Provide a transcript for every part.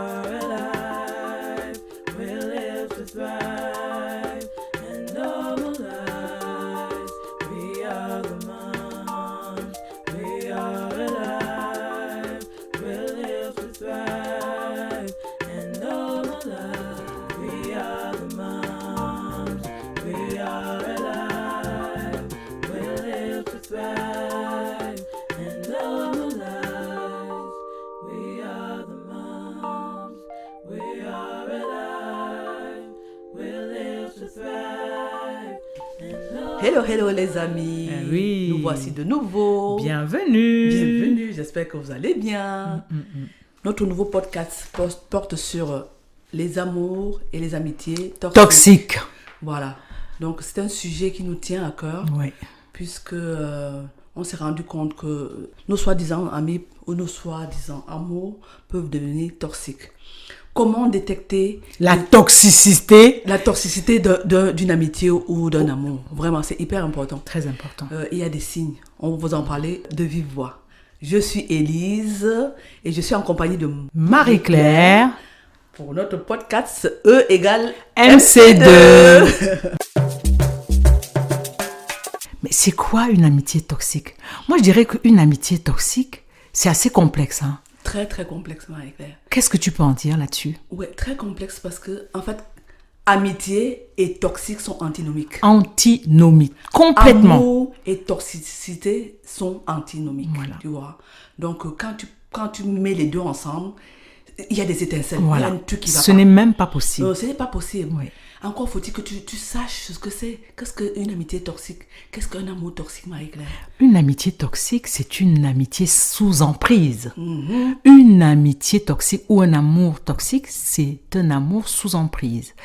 are alive, we live to thrive, and normal lives. We are the moms, we are alive, we live to thrive, and normal lives. We are the moms, we are alive, we live to thrive, and normal lives. We are the moms, we are alive, we live to thrive. Hello les amis, Oui. Nous voici de nouveau. Bienvenue. J'espère que vous allez bien. Notre nouveau podcast porte sur les amours et les amitiés Toxique. Voilà, donc c'est un sujet qui nous tient à cœur, Oui. puisque on s'est rendu compte que nos soi-disant amis ou nos soi-disant amours peuvent devenir toxiques. Comment détecter La toxicité. la toxicité d'une amitié ou d'un amour? Vraiment, c'est hyper important. Très important. Il y a des signes. On va vous en parler de vive voix. Je suis Élise et je suis en compagnie de Marie-Claire. pour notre podcast E égale MC2. Mais c'est quoi une amitié toxique? Moi, je dirais qu'une amitié toxique, c'est assez complexe. Hein? Très très complexe, Marie-Claire. Qu'est-ce que tu peux en dire là-dessus? Ouais, très complexe parce que en fait, amitié et toxique sont antinomiques. Antinomique. Complètement. Amour et toxicité sont antinomiques. Voilà. Tu vois. Donc quand tu mets les deux ensemble, il y a des étincelles. Voilà. Il y a un truc qui va Ce pas. n'est même pas possible. Ce n'est pas possible. Oui. Encore faut-il que tu saches ce que c'est. Qu'est-ce qu'une amitié toxique? Qu'est-ce qu'un amour toxique, Marie-Claire? Une amitié toxique, c'est une amitié sous emprise. Une amitié toxique ou un amour toxique, c'est un amour sous emprise.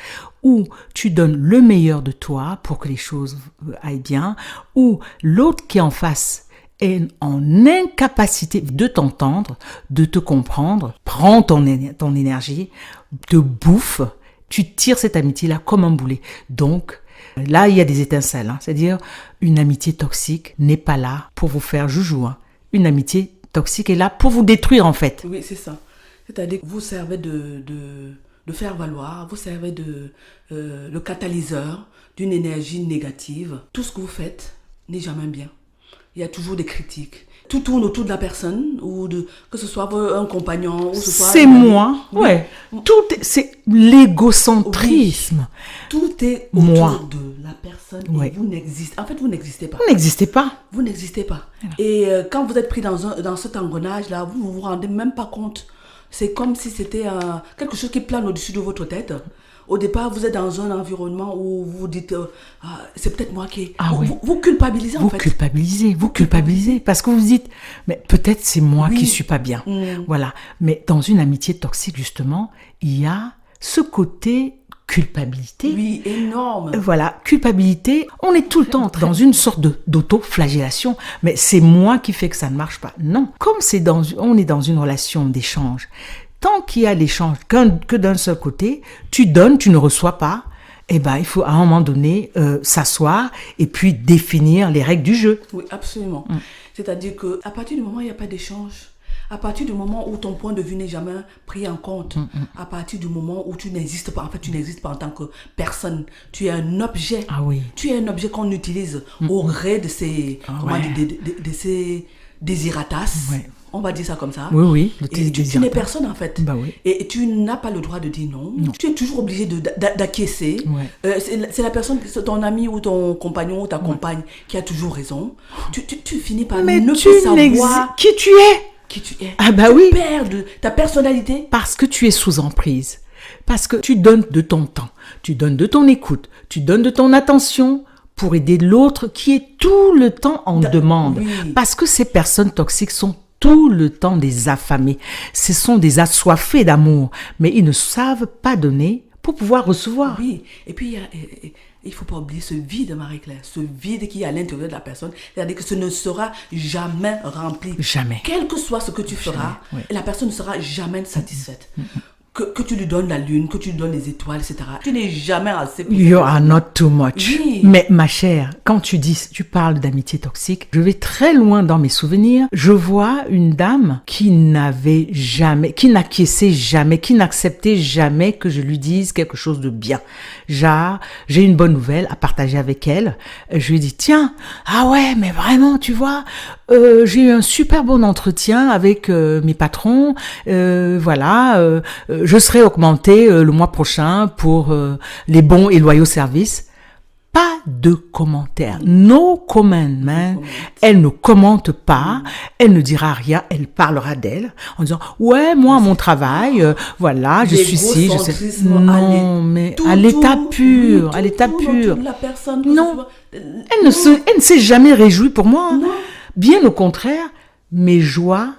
Où tu donnes le meilleur de toi pour que les choses aillent bien, où l'autre qui est en face est en incapacité de t'entendre, de te comprendre, prend ton énergie, te bouffe, tu tires cette amitié-là comme un boulet. Donc, là, il y a des étincelles. Hein. C'est-à-dire, une amitié toxique n'est pas là pour vous faire joujou. Hein. Une amitié toxique est là pour vous détruire, en fait. Oui, c'est ça. C'est-à-dire que vous servez de faire valoir, vous servez le catalyseur d'une énergie négative. Tout ce que vous faites n'est jamais bien. Il y a toujours des critiques. Tout tourne autour de la personne, que ce soit un compagnon, ou ce soit... C'est moi. Oui. Ouais. C'est l'égocentrisme. Oui. Tout est autour Moi. de la personne Oui. et vous n'existez. En fait, vous n'existez pas. Vous n'existez pas. Vous n'existez pas. Voilà. Et quand vous êtes pris dans cet engrenage-là, vous ne vous rendez même pas compte. C'est comme si c'était quelque chose qui plane au-dessus de votre tête. Au départ, vous êtes dans un environnement où vous vous dites c'est peut-être moi qui... Vous culpabilisez en fait. Vous culpabilisez parce que vous vous dites mais peut-être c'est moi qui suis pas bien. Voilà. Mais dans une amitié toxique justement, il y a ce côté culpabilité. Oui, énorme. Voilà, culpabilité, on est tout le temps dans une sorte d'auto-flagellation, mais c'est moi qui fais que ça ne marche pas. Non, comme on est dans une relation d'échange, tant qu'il y a l'échange que d'un seul côté, tu donnes, tu ne reçois pas, eh ben, il faut à un moment donné s'asseoir et puis définir les règles du jeu. Oui, absolument. C'est-à-dire qu'à partir du moment où il n'y a pas d'échange, à partir du moment où ton point de vue n'est jamais pris en compte, à partir du moment où tu n'existes pas, en fait tu n'existes pas en tant que personne, tu es un objet. Ah oui. Tu es un objet qu'on utilise au gré de ces, de ces désiratas. Ouais. On va dire ça comme ça. Oui. Et tu n'es personne en fait. Bah oui. Et tu n'as pas le droit de dire non. Tu es toujours obligé d'acquiescer. Ouais. C'est la personne, ton ami ou ton compagnon ou ta compagne qui a toujours raison. Tu finis par ne plus savoir qui tu es. Qui tu es. Ah bah oui. Tu perds de ta personnalité. Parce que tu es sous emprise. Parce que tu donnes de ton temps. Tu donnes de ton écoute. Tu donnes de ton attention pour aider l'autre qui est tout le temps en demande. Oui. Parce que ces personnes toxiques sont tout le temps des affamés. Ce sont des assoiffés d'amour. Mais ils ne savent pas donner pour pouvoir recevoir. Oui. Et puis, il ne faut pas oublier ce vide, Marie-Claire. Ce vide qui est à l'intérieur de la personne. C'est-à-dire que ce ne sera jamais rempli. Jamais. Quel que soit ce que tu feras, oui. la personne ne sera jamais satisfaite. que tu lui donnes la lune, que tu lui donnes les étoiles, etc. Tu n'es jamais assez pour You are not too much. Oui. Mais ma chère, quand tu parles d'amitié toxique, je vais très loin dans mes souvenirs. Je vois une dame qui n'acquiesçait jamais, qui n'acceptait jamais que je lui dise quelque chose de bien. Genre, j'ai une bonne nouvelle à partager avec elle. Je lui dis, tiens, ah ouais, mais vraiment, tu vois, j'ai eu un super bon entretien avec mes patrons. Voilà, je serai augmentée le mois prochain pour les bons et loyaux services. Pas de commentaires. No comment, man. Elle ne commente pas. Elle ne dira rien. Elle parlera d'elle en disant, ouais, moi, mon travail, voilà, je suis ci, je sais. Non, mais à l'état pur, à l'état pur. Non, elle ne s'est jamais réjouie pour moi. Hein. Bien au contraire, mes joies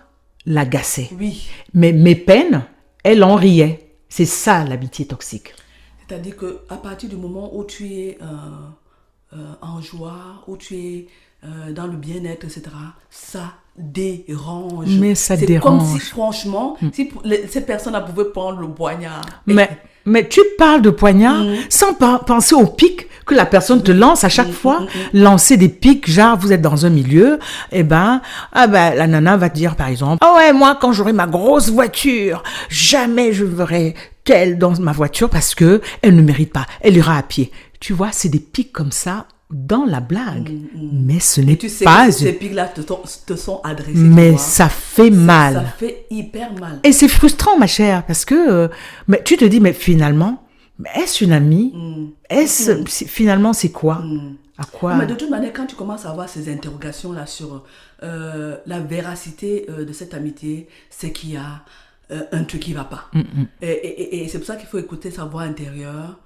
l'agaçaient. Oui. Mais mes peines, elle en riait. C'est ça l'amitié toxique. C'est-à-dire qu'à partir du moment où tu es en joie, où tu es dans le bien-être, etc., ça dérange. Mais ça c'est dérange. Comme si, franchement, si ces personnes-là pouvaient prendre le poignard. Mais tu parles de poignard sans penser au pic que la personne te lance à chaque fois. Lancer des pics, genre vous êtes dans un milieu, la nana va te dire par exemple, ah ouais, moi quand j'aurai ma grosse voiture, jamais je verrai telle dans ma voiture parce que elle ne mérite pas, elle ira à pied. Tu vois, c'est des pics comme ça dans la blague. Mais ce n'est tu sais pas... que ces pics-là te sont adressés. Mais ça fait mal. Ça fait hyper mal. Et c'est frustrant, ma chère, parce que mais tu te dis, mais finalement, est-ce une amie? Finalement, c'est quoi? À quoi? Mais de toute manière, quand tu commences à avoir ces interrogations-là sur la véracité de cette amitié, c'est qu'il y a un truc qui ne va pas. Et c'est pour ça qu'il faut écouter sa voix intérieure,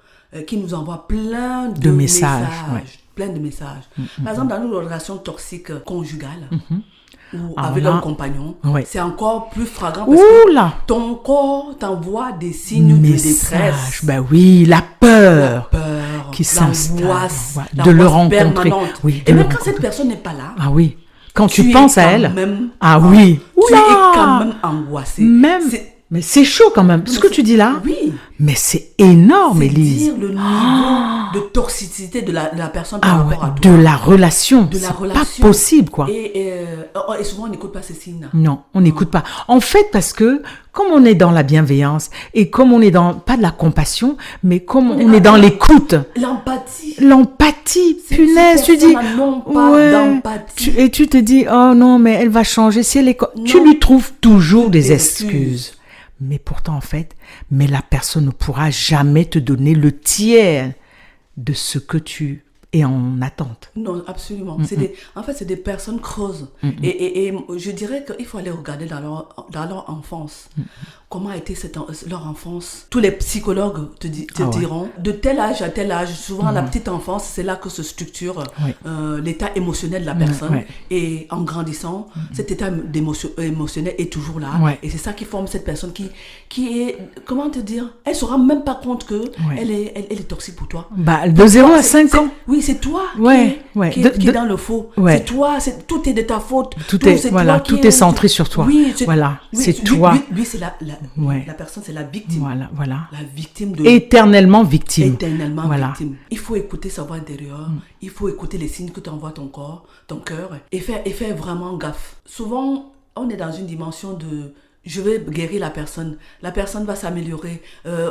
qui nous envoie plein de messages. Ouais. Plein de messages. Par exemple, dans nos relations toxiques conjugales, ou avec un compagnon, c'est encore plus flagrant parce que ton corps t'envoie des signes de détresse. Ben oui, la peur qui s'installe, de le rencontrer. Oui, et même quand cette personne n'est pas là, quand tu penses à elle, tu es quand même angoissé. Mais c'est chaud quand même. Ce que tu dis là, mais c'est énorme, Élise. C'est dire le niveau de toxicité de la personne par rapport à toi. De la relation. C'est pas possible, quoi. Et souvent, on n'écoute pas ces signes-là. Non, on n'écoute pas. En fait, parce que comme on est dans la bienveillance et comme on est dans, pas de la compassion, mais comme on est dans l'écoute. L'empathie, punaise, tu dis. Et tu te dis, oh non, mais elle va changer. Si elle est, tu lui trouves toujours des excuses. Mais pourtant, en fait, la personne ne pourra jamais te donner le tiers de ce que tu es en attente. Non, absolument. En fait, c'est des personnes creuses. Et je dirais qu'il faut aller regarder dans leur enfance. Comment a été leur enfance. Tous les psychologues te diront, de tel âge à tel âge, souvent la petite enfance, c'est là que se structure l'état émotionnel de la personne. Et en grandissant, cet état émotionnel est toujours là. Et c'est ça qui forme cette personne qui est, comment te dire, elle ne se rend même pas compte qu'elle est toxique pour toi. De 0 à 5 ans. Oui, c'est toi qui est dans le faux. C'est toi, tout est de ta faute. Tout est centré sur toi. C'est toi. Lui, c'est la personne, c'est la victime. Voilà. La victime de... Éternellement victime. Victime. Il faut écouter sa voix intérieure. Il faut écouter les signes que t'envoie ton corps, ton cœur. Et faire vraiment gaffe. Souvent, on est dans une dimension de... Je vais guérir la personne va s'améliorer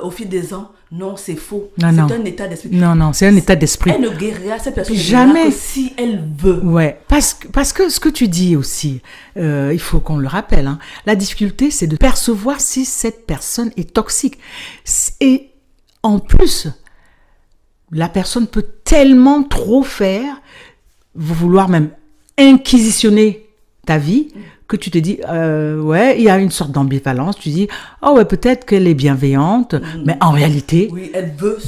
au fil des ans. Non, c'est faux. C'est un état d'esprit. Non, c'est un état d'esprit. Elle ne guérira cette personne jamais que si elle veut. Parce que ce que tu dis aussi, il faut qu'on le rappelle, hein, la difficulté, c'est de percevoir si cette personne est toxique. Et en plus, la personne peut tellement trop faire, vouloir même inquisitionner ta vie, que tu te dis, il y a une sorte d'ambivalence. Tu dis, peut-être qu'elle est bienveillante, mais en réalité,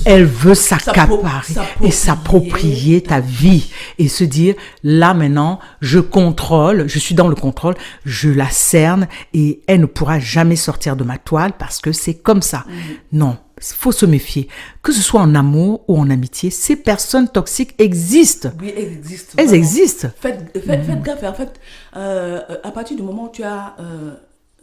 elle veut s'accaparer et s'approprier ta vie et se dire, là maintenant, je suis dans le contrôle, je la cerne et elle ne pourra jamais sortir de ma toile parce que c'est comme ça. Non. Il faut se méfier. Que ce soit en amour ou en amitié, ces personnes toxiques existent. Oui, elles existent. Elles existent. Faites gaffe. En fait, à partir du moment où tu as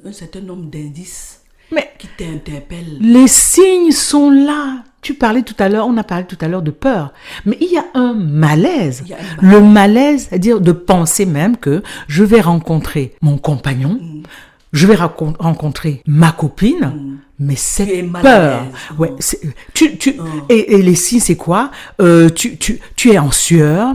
un certain nombre d'indices Mais qui t'interpellent. les signes sont là. On a parlé tout à l'heure de peur. Mais il y a un malaise. Il y a un Le malaise, c'est-à-dire de penser même que je vais rencontrer mon compagnon, je vais rencontrer ma copine, mais Tu es cette mal à peur. l'aise. Ouais, et les signes, c'est quoi? Tu es en sueur,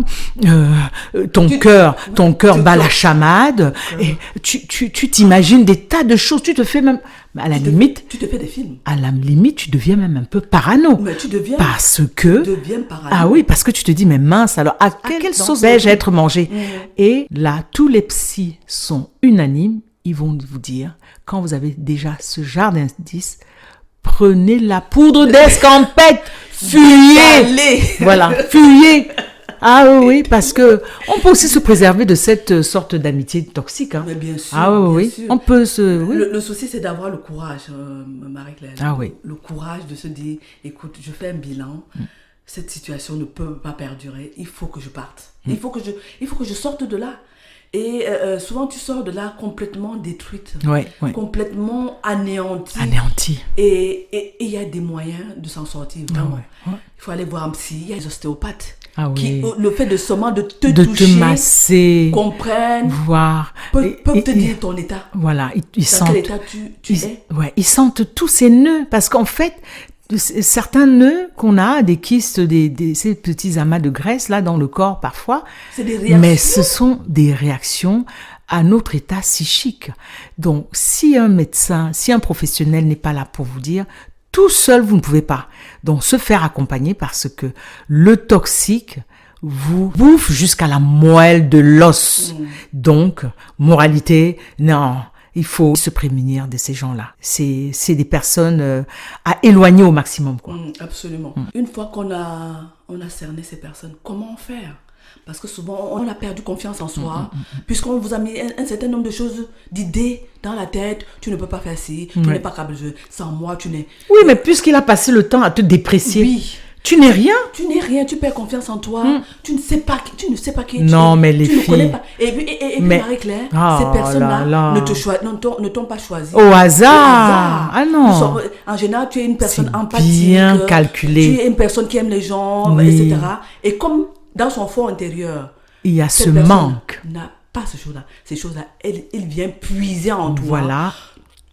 ton cœur bat la chamade, et tu t'imagines des tas de choses, tu te fais même, à la limite, Tu te fais des films. à la limite, tu deviens même un peu parano. Mais tu deviens, Parce que, tu deviens parano. ah oui, parce que tu te dis, mais mince, alors, à quelle sauce vais-je être mangé? Et là, tous les psys sont unanimes, ils vont vous dire, quand vous avez déjà ce genre d'indice, prenez la poudre d'escampette, fuyez! Allez. Voilà, fuyez! Ah oui, parce que on peut aussi se préserver de cette sorte d'amitié toxique. Hein. Mais bien sûr. Ah oui, bien oui. sûr. On peut se... Oui. Le souci, c'est d'avoir le courage, Marie-Claire. Ah oui. Le courage de se dire, écoute, je fais un bilan, cette situation ne peut pas perdurer, il faut que je parte. Il faut que je sorte de là. Et souvent, tu sors de là complètement détruite, Ouais, ouais. complètement anéantie. Anéanti. Et il y a des moyens de s'en sortir, vraiment. ouais, ouais. Il faut aller voir un psy, il y a des ostéopathes. Ah oui. Le fait de seulement de te De toucher, te masser, comprennent, voir. peuvent te dire ton état. Voilà, ils Dans sentent... quel état tu es. Ouais, ils sentent tous ces nœuds, parce qu'en fait, certains nœuds qu'on a, des kystes, ces petits amas de graisse là dans le corps parfois, C'est des réactions. mais ce sont des réactions à notre état psychique. Donc, si un médecin, si un professionnel n'est pas là pour vous dire, tout seul, vous ne pouvez pas. Donc, se faire accompagner parce que le toxique vous bouffe jusqu'à la moelle de l'os. Donc, moralité, non. Il faut se prémunir de ces gens-là. C'est des personnes à éloigner au maximum, quoi. Absolument. Une fois qu'on a cerné ces personnes, comment faire? Parce que souvent, on a perdu confiance en soi, puisqu'on vous a mis un certain nombre de choses, d'idées dans la tête. Tu ne peux pas faire ci, tu n'es pas capable de... Sans moi, tu n'es... Oui, mais puisqu'il a passé le temps à te déprécier, Oui. tu n'es rien. Tu n'es rien, tu perds confiance en toi, tu ne sais pas qui tu Non, es, mais les tu ne connais filles- pas. Et puis Mais- Marie-Claire, Oh ces personnes-là là là. ne t'ont pas choisi. Au hasard. Ah non. Nous sommes- en général, tu es une personne C'est empathique. bien calculé. Tu es une personne qui aime les gens, Oui. etc. Et comme dans son fond intérieur, Il y a ce cette personne manque. n'a pas ces choses-là. Ces choses-là, il vient puiser en toi Voilà.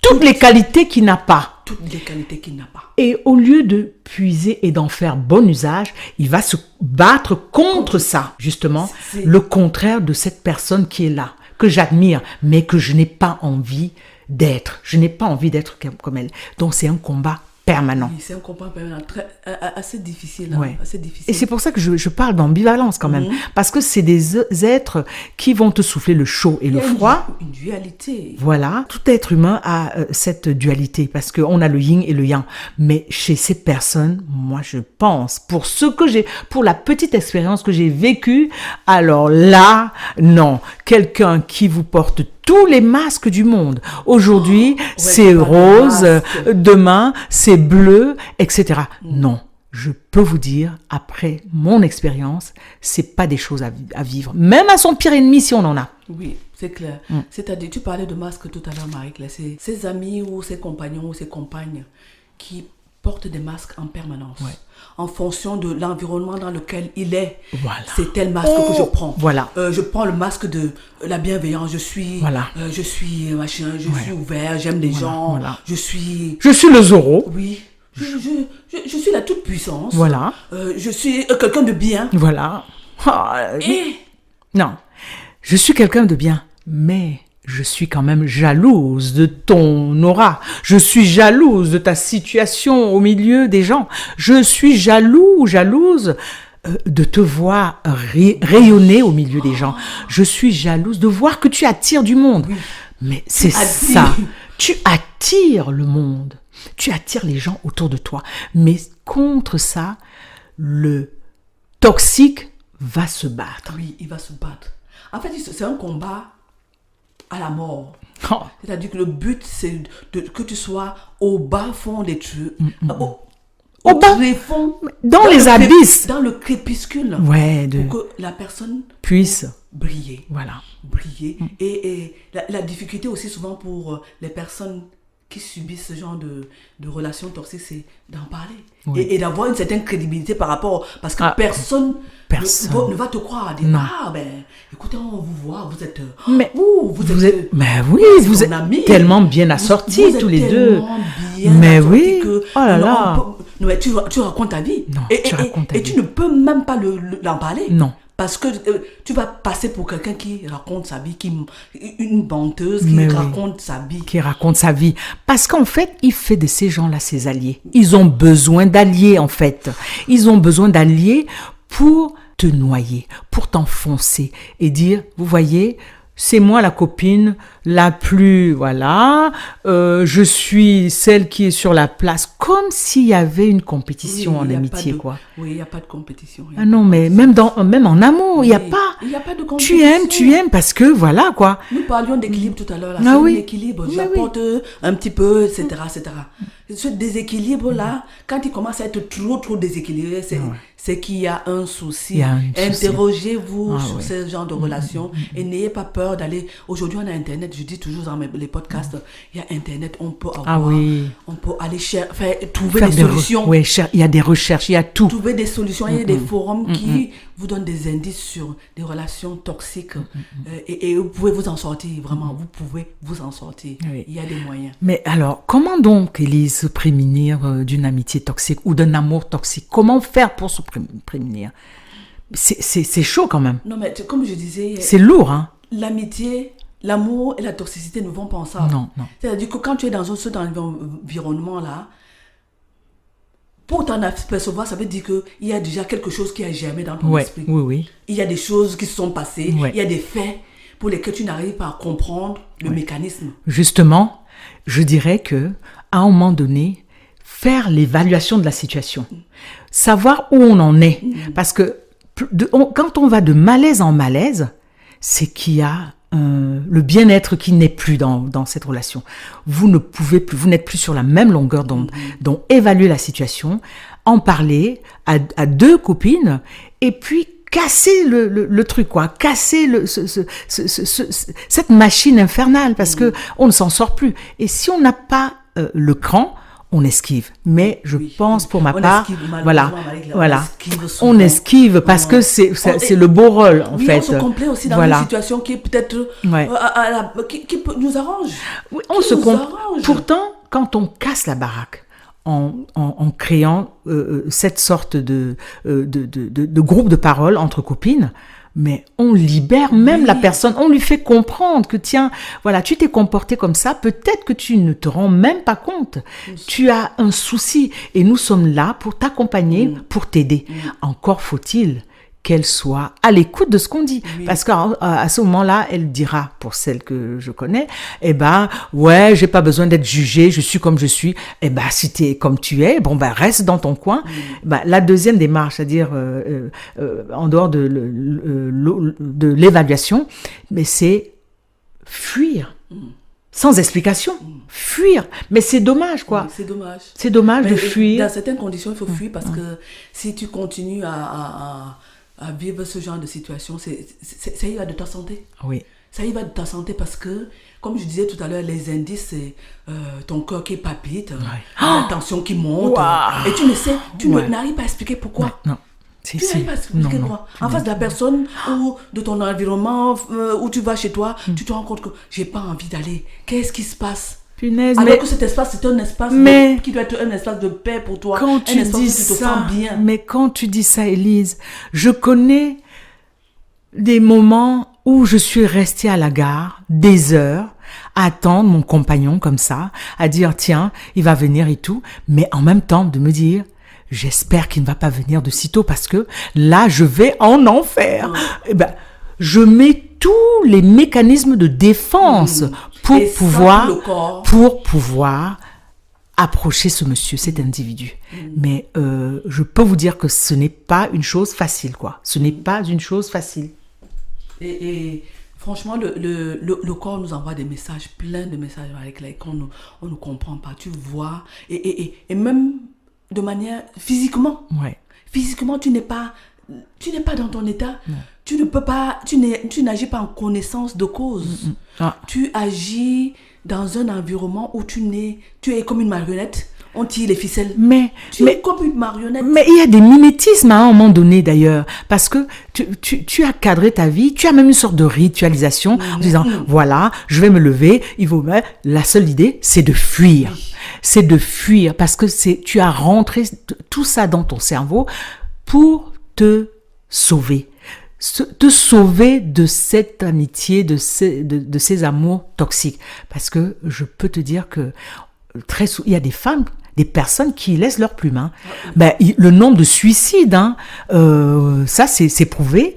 Toutes les qualités qu'il n'a pas. toutes les qualités qu'il n'a pas. Et au lieu de puiser et d'en faire bon usage, il va se battre contre ça, justement, C'est- le contraire de cette personne qui est là, que j'admire, mais que je n'ai pas envie d'être. Je n'ai pas envie d'être comme elle. Donc c'est un combat permanent. Oui, c'est un combat permanent assez difficile. Hein, Ouais. assez Et difficile. c'est pour ça que je parle d'ambivalence quand même. Parce que c'est des êtres qui vont te souffler le chaud et Il y le a froid. une dualité. Voilà, tout être humain a cette dualité parce qu'on a le yin et le yang. Mais chez ces personnes, moi je pense, pour la petite expérience que j'ai vécue, alors là, non, quelqu'un qui vous porte tous les masques du monde. Aujourd'hui, c'est c'est pas des rose, masques. demain, c'est bleu, etc. Non. Je peux vous dire, après mon expérience, c'est pas des choses à vivre. Même à son pire ennemi, si on en a. Oui, c'est clair. C'est-à-dire, tu parlais de masque tout à l'heure, Marie-Claire. C'est ses amis ou ses compagnons ou ses compagnes qui portent des masques en permanence. En fonction de l'environnement dans lequel il est. Voilà. C'est tel masque que je prends. Voilà. Je prends le masque de la bienveillance. Je suis machin, je suis ouvert, j'aime les gens. voilà. Je suis... Je suis le Zorro. Oui. Je suis la toute puissance. Voilà. Je suis quelqu'un de bien. Voilà. Ah, Et... non. Je suis quelqu'un de bien, mais je suis quand même jalouse de ton aura. Je suis jalouse de ta situation au milieu des gens. Je suis jalouse de te voir rayonner au milieu des gens. Je suis jalouse de voir que tu attires du monde. Mais c'est attires. ça. Tu attires le monde. Tu attires les gens autour de toi. Mais contre ça, le toxique va se battre. Oui, il va se battre. En fait, c'est un combat à la mort. Oh. C'est-à-dire que le but, c'est que tu sois au bas fond des trucs. Au bas, tréfonds, dans les le abysses. dans le crépuscule. Ouais, Pour que la personne puisse. briller. Voilà. Briller. Et la difficulté aussi souvent pour les personnes qui subissent ce genre de relations toxiques, c'est d'en parler. Oui. Et d'avoir une certaine crédibilité par rapport... Parce que personne ne va te croire. Dire, écoutez, on vous voit, vous êtes... Mais vous êtes mais oui, vous êtes ami. tellement bien assortis Vous tous êtes les deux. tellement bien Mais assortis oui, que, oh là là. mais tu racontes ta vie. Non, tu racontes ta et vie. tu ne peux même pas l'en parler. Non. Parce que tu vas passer pour quelqu'un qui raconte sa vie, une menteuse qui Mais oui. raconte sa vie. Qui raconte sa vie. Parce qu'en fait, il fait de ces gens-là ses alliés. Ils ont besoin d'alliés, en fait. Ils ont besoin d'alliés pour te noyer, pour t'enfoncer et dire, vous voyez, c'est moi la copine la plus, voilà, je suis celle qui est sur la place, comme s'il y avait une compétition en amitié, quoi. Oui, il n'y a pas de compétition. Ah non, mais même en amour, il n'y a pas. Il n'y a pas de compétition. Tu aimes parce que, voilà, quoi. Nous parlions d'équilibre tout à l'heure. Ah oui. L'équilibre, Oui, j'apporte un petit peu, etc., etc. Ce déséquilibre-là, quand il commence à être trop déséquilibré, c'est qu'il y a un souci. Il y a un souci. Interrogez-vous sur ce genre de relations et n'ayez pas peur d'aller... Aujourd'hui, on a Internet, je dis toujours dans les podcasts, il y a Internet, on peut avoir... On peut aller trouver des solutions. Oui, il y a des recherches, il y a tout. Trouver des solutions, il y a des forums qui vous donnent des indices sur des relations toxiques et vous pouvez vous en sortir, vraiment, vous pouvez vous en sortir. Oui. Il y a des moyens. Mais alors, comment donc, Élise, se prémunir d'une amitié toxique ou d'un amour toxique? Comment faire pour se prémunir? C'est chaud quand même. Non, mais comme je disais... C'est lourd, hein? L'amitié, l'amour et la toxicité ne vont pas ensemble. Non. C'est-à-dire que quand tu es dans ce environnement-là, pour t'en apercevoir, ça veut dire qu'il y a déjà quelque chose qui a germé dans ton esprit. Oui. Il y a des choses qui se sont passées, Ouais. il y a des faits pour lesquels tu n'arrives pas à comprendre le mécanisme. Justement, je dirais que à un moment donné, faire l'évaluation de la situation, savoir où on en est, parce que quand on va de malaise en malaise, c'est qu'il y a le bien-être qui n'est plus dans cette relation. Vous ne pouvez plus, vous n'êtes plus sur la même longueur d'onde. Donc, évaluer la situation, en parler à deux copines, et puis casser le truc, quoi, casser cette machine infernale, parce que on ne s'en sort plus. Et si on n'a pas le cran, on esquive. Mais je pense pour ma part, on esquive parce que c'est le beau rôle, en fait. On se complaît aussi dans une situation qui est peut-être qui nous arrange. Oui, on se complaît. Pourtant, quand on casse la baraque, en créant cette sorte de groupe de parole entre copines, mais on libère même la personne, on lui fait comprendre que tiens, voilà, tu t'es comporté comme ça, peut-être que tu ne te rends même pas compte. Tu as un souci et nous sommes là pour t'accompagner, pour t'aider. Encore faut-il qu'elle soit à l'écoute de ce qu'on dit. Parce qu'à ce moment-là, elle dira, pour celle que je connais, ouais, j'ai pas besoin d'être jugée, je suis comme je suis. Si t'es comme tu es, reste dans ton coin. La deuxième démarche, c'est-à-dire, en dehors de l'évaluation, mais c'est fuir. Sans explication. Fuir. Mais c'est dommage, quoi. C'est dommage. C'est dommage de fuir. Dans certaines conditions, il faut fuir parce que si tu continues à vivre ce genre de situation, ça y va de ta santé. Oui. Ça y va de ta santé parce que, comme je disais tout à l'heure, les indices, c'est ton cœur qui palpite, la tension qui monte. Wow. Et tu ne sais, n'arrives pas à expliquer pourquoi. Non. Tu n'arrives pas à expliquer pourquoi. En face de la personne ou de ton environnement où tu vas chez toi, tu te rends compte que j'ai pas envie d'aller. Qu'est-ce qui se passe? Punaise, alors que cet espace, c'est un espace qui doit être un espace de paix pour toi. Quand tu dis ça, mais quand tu dis ça, Élise, je connais des moments où je suis restée à la gare des heures à attendre mon compagnon comme ça, à dire tiens, il va venir et tout, mais en même temps de me dire j'espère qu'il ne va pas venir de sitôt parce que là, je vais en enfer. Je mets tous les mécanismes de défense pour pouvoir approcher ce monsieur, cet individu. Mais je peux vous dire que ce n'est pas une chose facile, quoi. Ce n'est pas une chose facile. Et franchement, le corps nous envoie des messages, plein de messages avec lesquels on ne comprend pas. Tu vois, et même de manière physiquement. Ouais. Physiquement, tu n'es pas tu n'es pas dans ton état. Tu ne peux pas, tu n'agis pas en connaissance de cause. Tu agis dans un environnement où tu es comme une marionnette. On tire les ficelles. Tu es comme une marionnette. Mais il y a des mimétismes à un moment donné d'ailleurs. Parce que tu as cadré ta vie, tu as même une sorte de ritualisation en disant, voilà, je vais me lever, la seule idée, c'est de fuir. Oui. C'est de fuir parce que tu as rentré tout ça dans ton cerveau pour te sauver. Te sauver de cette amitié, de ces amours toxiques. Parce que je peux te dire que très souvent, il y a des personnes qui laissent leur plume. Le nombre de suicides, ça c'est prouvé,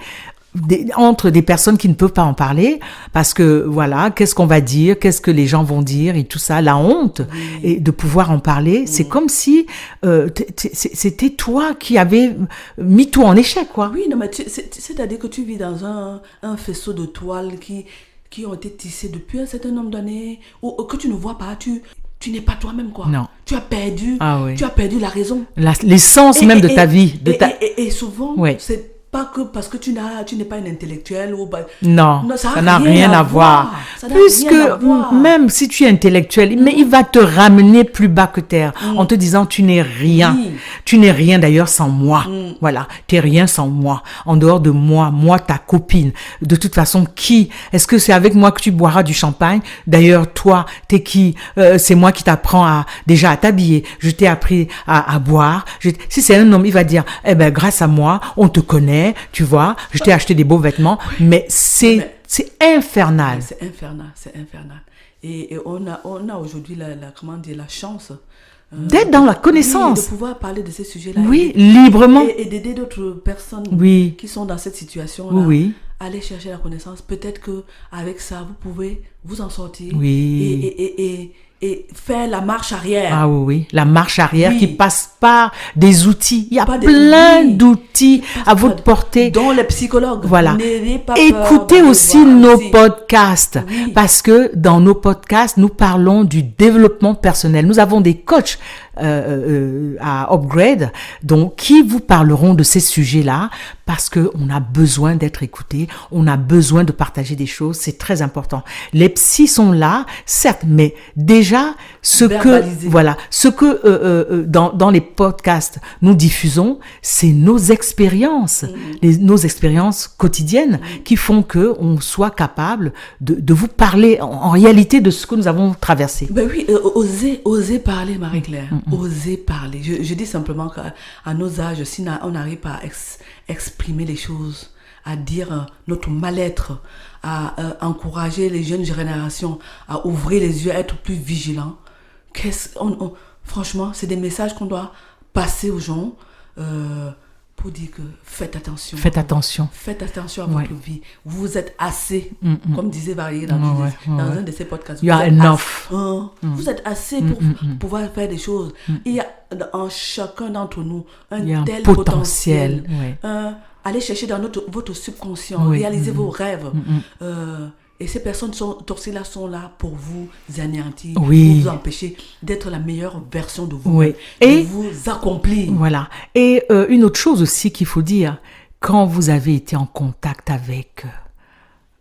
entre des personnes qui ne peuvent pas en parler, parce que voilà, qu'est-ce qu'on va dire, qu'est-ce que les gens vont dire et tout ça, la honte, et de pouvoir en parler, c'est comme si c'était toi qui avais mis tout en échec, quoi. Oui, non, mais c'est-à-dire que tu vis dans un faisceau de toiles qui ont été tissées depuis un certain nombre d'années, ou que tu ne vois pas, tu n'es pas toi-même, quoi. Non. Tu as perdu la raison. L'essence même de ta vie. Et souvent, c'est pas que parce que tu n'es pas une intellectuelle ou non, ça n'a rien à voir. Puisque même si tu es intellectuel, mais il va te ramener plus bas que terre en te disant tu n'es rien. Tu n'es rien d'ailleurs sans moi. Voilà, tu n'es rien sans moi. En dehors de moi ta copine. De toute façon, est-ce que c'est avec moi que tu boiras du champagne? D'ailleurs, toi, t'es qui? C'est moi qui t'apprends déjà à t'habiller. Je t'ai appris à boire. Si c'est un homme, il va dire grâce à moi, on te connaît. Tu vois, je t'ai acheté des beaux vêtements, mais c'est infernal. C'est infernal. Et on a aujourd'hui la chance d'être dans la connaissance. De pouvoir parler de ces sujets-là. Oui, librement. Et d'aider d'autres personnes qui sont dans cette situation-là. Oui. Aller chercher la connaissance. Peut-être qu'avec ça, vous pouvez vous en sortir. Oui. Et faire la marche arrière. Ah oui, la marche arrière qui passe par des outils. Il y a plein d'outils à votre portée. Dont les psychologues. Voilà. N'ayez pas écoutez peur aussi nos podcasts. Parce que dans nos podcasts, nous parlons du développement personnel. Nous avons des coachs à Upgrade, donc qui vous parleront de ces sujets-là parce que on a besoin d'être écouté, on a besoin de partager des choses, c'est très important. Les psys sont là, certes, mais déjà ce que dans les podcasts nous diffusons, c'est nos expériences, nos expériences quotidiennes qui font que on soit capable de vous parler en réalité de ce que nous avons traversé. Ben oui, oser parler, Marie-Claire. Oser parler. Je dis simplement qu'à nos âges, si on n'arrive pas à exprimer les choses, à dire notre mal-être, à encourager les jeunes générations à ouvrir les yeux, à être plus vigilants, franchement, c'est des messages qu'on doit passer aux gens pour dire que faites attention. Faites attention. Faites attention à votre vie. Vous êtes assez, comme disait Valérie dans un de ses podcasts. You are enough. Vous êtes assez pour pouvoir faire des choses. Il y a en chacun d'entre nous un tel potentiel. Allez chercher dans votre subconscient, réalisez vos rêves. Et ces personnes toxiques-là sont là pour vous anéantir, pour vous empêcher d'être la meilleure version de vous, de vous accomplir. Voilà. Et une autre chose aussi qu'il faut dire, quand vous avez été en contact avec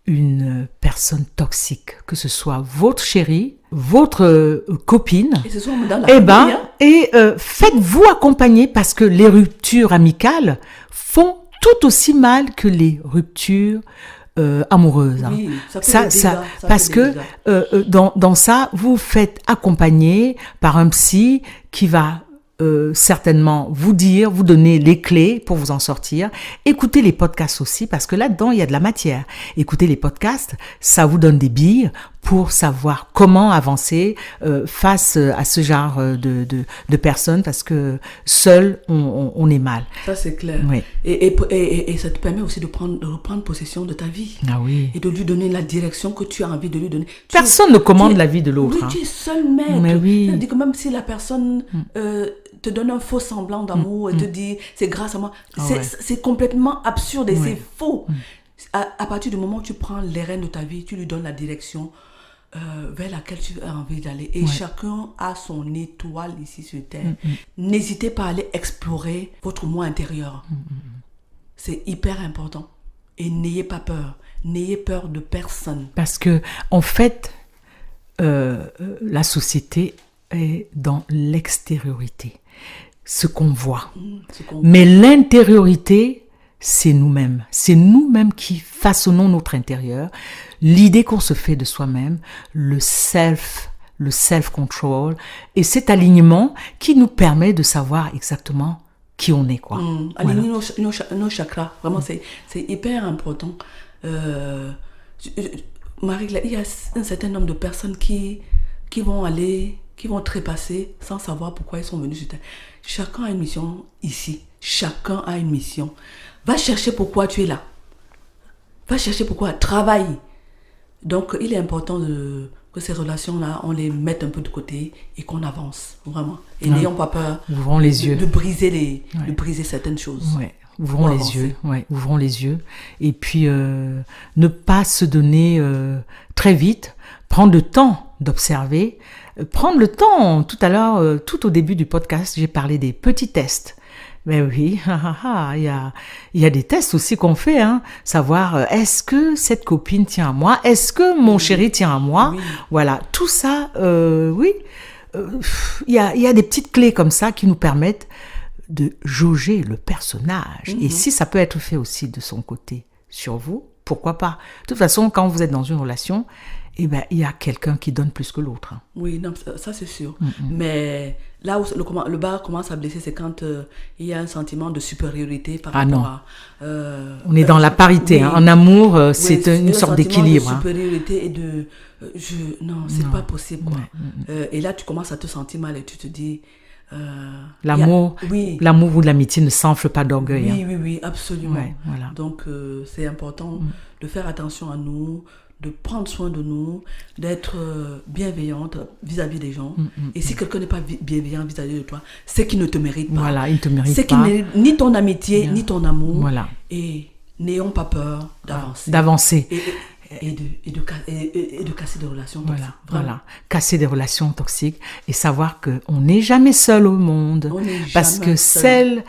une personne toxique, que ce soit votre chérie, votre copine, faites-vous accompagner parce que les ruptures amicales font tout aussi mal que les ruptures amoureuse. Oui, ça parce que dans ça, vous faites accompagner par un psy qui va certainement vous donner les clés pour vous en sortir. Écoutez les podcasts aussi, parce que là-dedans, il y a de la matière. Écoutez les podcasts, ça vous donne des billes pour savoir comment avancer face à ce genre de personnes, parce que seul, on est mal. Ça, c'est clair. Oui. Et ça te permet aussi de reprendre possession de ta vie. Ah oui. Et de lui donner la direction que tu as envie de lui donner. Personne ne commande la vie de l'autre. Oui, tu es seul maître. Mais oui. C'est-à-dire que même si la personne te donne un faux semblant d'amour et te dit c'est grâce à moi, c'est complètement absurde et c'est faux. À partir du moment où tu prends les rênes de ta vie, tu lui donnes la direction vers laquelle tu as envie d'aller. Et chacun a son étoile ici sur Terre. N'hésitez pas à aller explorer votre moi intérieur. c'est hyper important. Et n'ayez pas peur. N'ayez peur de personne. Parce que, en fait, la société est dans l'extériorité, ce qu'on voit. Mais l'intériorité, c'est nous-mêmes. C'est nous-mêmes qui façonnons notre intérieur. L'idée qu'on se fait de soi-même, le self-control, et cet alignement qui nous permet de savoir exactement qui on est, quoi. Aligner nos chakras, vraiment, c'est hyper important. Marie, il y a un certain nombre de personnes qui vont trépasser sans savoir pourquoi ils sont venus sur Terre. Chacun a une mission ici. Chacun a une mission. Va chercher pourquoi tu es là. Va chercher pourquoi. Travaille. Donc, il est important que ces relations-là, on les mette un peu de côté et qu'on avance, vraiment. Et n'ayons pas peur ouvrons les yeux. De briser certaines choses. Ouais. Ouvrons les yeux. Et puis, ne pas se donner très vite. Prendre le temps d'observer. Prendre le temps, tout à l'heure, tout au début du podcast, j'ai parlé des petits tests. Mais oui, il y a des tests aussi qu'on fait, hein. Savoir, est-ce que cette copine tient à moi? Est-ce que mon chéri tient à moi? Oui. Voilà, tout ça, il y a des petites clés comme ça qui nous permettent de jauger le personnage. Et si ça peut être fait aussi de son côté sur vous, pourquoi pas? De toute façon, quand vous êtes dans une relation, il y a quelqu'un qui donne plus que l'autre. Hein. Oui, non, ça c'est sûr. Mais là où le bas commence à blesser, c'est quand il y a un sentiment de supériorité par rapport à... on est dans la parité. Hein. En amour, c'est une sorte d'équilibre. De supériorité et de... non, c'est pas possible. Quoi. Et là, tu commences à te sentir mal et tu te dis... l'amour ou l'amitié ne s'enfle pas d'orgueil. Oui, absolument. Ouais, voilà. Donc, c'est important de faire attention à nous, de prendre soin de nous, d'être bienveillante vis-à-vis des gens. Et si quelqu'un n'est pas bienveillant vis-à-vis de toi, c'est qu'il ne te mérite pas. Voilà, il ne te mérite pas. C'est qu'il n'est ni ton amitié, ni ton amour. Voilà. Et n'ayons pas peur d'avancer. D'avancer. Et de casser des relations toxiques. Voilà. Casser des relations toxiques et savoir qu'on n'est jamais seul au monde. Parce que celle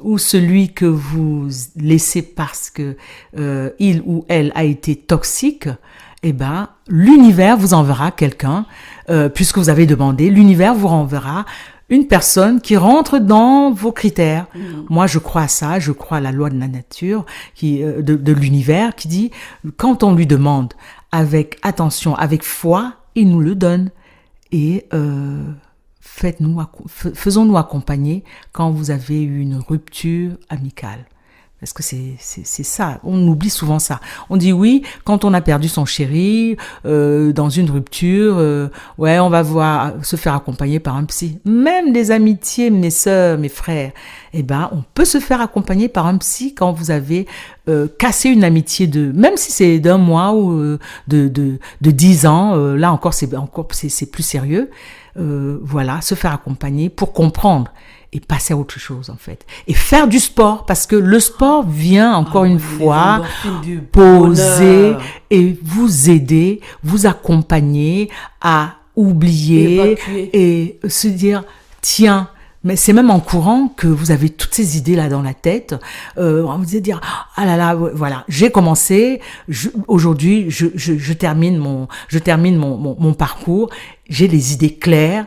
ou celui que vous laissez parce que il ou elle a été toxique, l'univers vous enverra quelqu'un, puisque vous avez demandé, l'univers vous renverra une personne qui rentre dans vos critères. Moi, je crois à ça, je crois à la loi de la nature, de l'univers, qui dit, quand on lui demande avec attention, avec foi, il nous le donne. Et faisons-nous accompagner quand vous avez eu une rupture amicale. Parce que c'est ça, on oublie souvent ça. On dit oui, quand on a perdu son chéri, dans une rupture, on va se faire accompagner par un psy. Même des amitiés, mes sœurs, mes frères, on peut se faire accompagner par un psy quand vous avez cassé une amitié même si c'est d'1 mois ou de 10 ans, là encore c'est plus sérieux. Se faire accompagner pour comprendre et passer à autre chose en fait. Et faire du sport, parce que le sport vient encore une fois poser et vous aider, vous accompagner à oublier et se dire, tiens, mais c'est même en courant que vous avez toutes ces idées là dans la tête. On vous dire, ah là là, voilà, j'ai commencé. Aujourd'hui, je termine mon parcours. J'ai les idées claires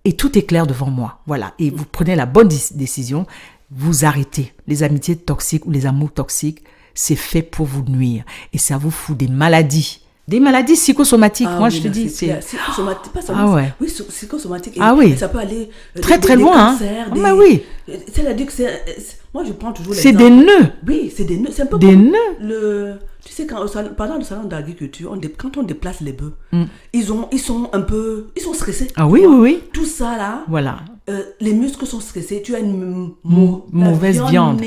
et tout est clair devant moi. Voilà, et vous prenez la bonne décision. Vous arrêtez les amitiés toxiques ou les amours toxiques. C'est fait pour vous nuire et ça vous fout des maladies. Des maladies psychosomatiques, moi je te dis. C'est psychosomatique, pas seulement. Oui, psychosomatique. Oui. Ça peut aller très très loin. Cancers, Oui. C'est-à-dire que moi je prends toujours c'est des nœuds. Oui, c'est des nœuds. C'est un peu des comme nœuds. Tu sais, pendant le salon d'agriculture, quand on déplace les bœufs, ils sont stressés. Ah oui, oui. Tout ça là. Voilà. Les muscles sont stressés. Tu as une mauvaise viande.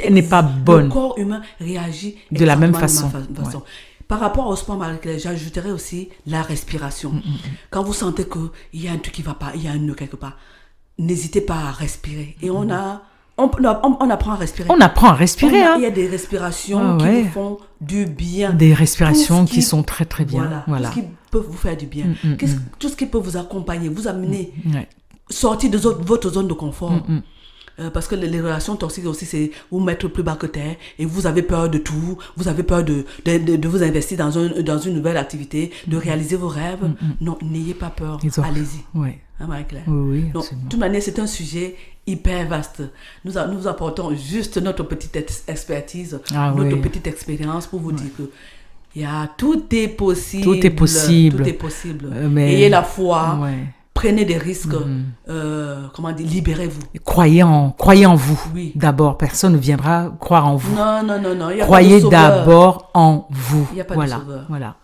Elle n'est pas bonne. Le corps humain réagit de la même façon. Ouais. Par rapport au sport, j'ajouterais aussi la respiration. Quand vous sentez qu'il y a un truc qui ne va pas, il y a un nœud quelque part, n'hésitez pas à respirer. Et on apprend à respirer. On apprend à respirer. Il y a des respirations qui vous font du bien. Des respirations qui sont très très bien. Voilà. Tout ce qui peut vous faire du bien. Tout ce qui peut vous accompagner, vous amener, sortir de votre zone de confort. parce que les relations toxiques aussi, c'est vous mettre plus bas que terre et vous avez peur de tout, vous avez peur de vous investir dans une nouvelle activité, de réaliser vos rêves. Non, n'ayez pas peur, allez-y. Ouais. Hein, Marie-Claire? Oui, Donc, de toute manière, c'est un sujet hyper vaste. Nous apportons juste notre petite expertise, notre petite expérience pour vous dire que tout est possible. Tout est possible. Tout est possible. Ayez la foi. Prenez des risques. Libérez-vous. Croyez en vous. Oui. D'abord, personne ne viendra croire en vous. Non. Croyez d'abord en vous. Il n'y a pas de sauveur. Voilà.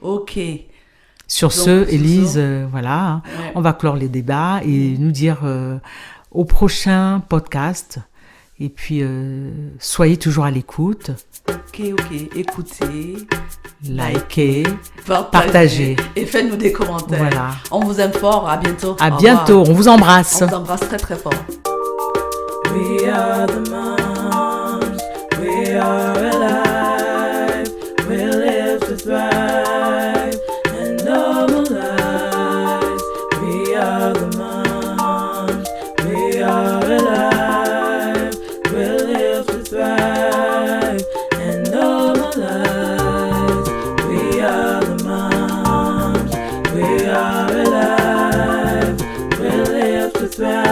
Ok. Sur ce, Élise, on va clore les débats et nous dire au prochain podcast. Et puis, soyez toujours à l'écoute. Ok. Écoutez, likez, partagez. Et faites-nous des commentaires. Voilà. On vous aime fort. À bientôt. À bientôt. On vous embrasse. On vous embrasse très, très fort. We are the moms. We are alive. We live to thrive and normalize. We are the moms. We are alive. We live to thrive and normalize. We are the moms. We are alive. We live to thrive.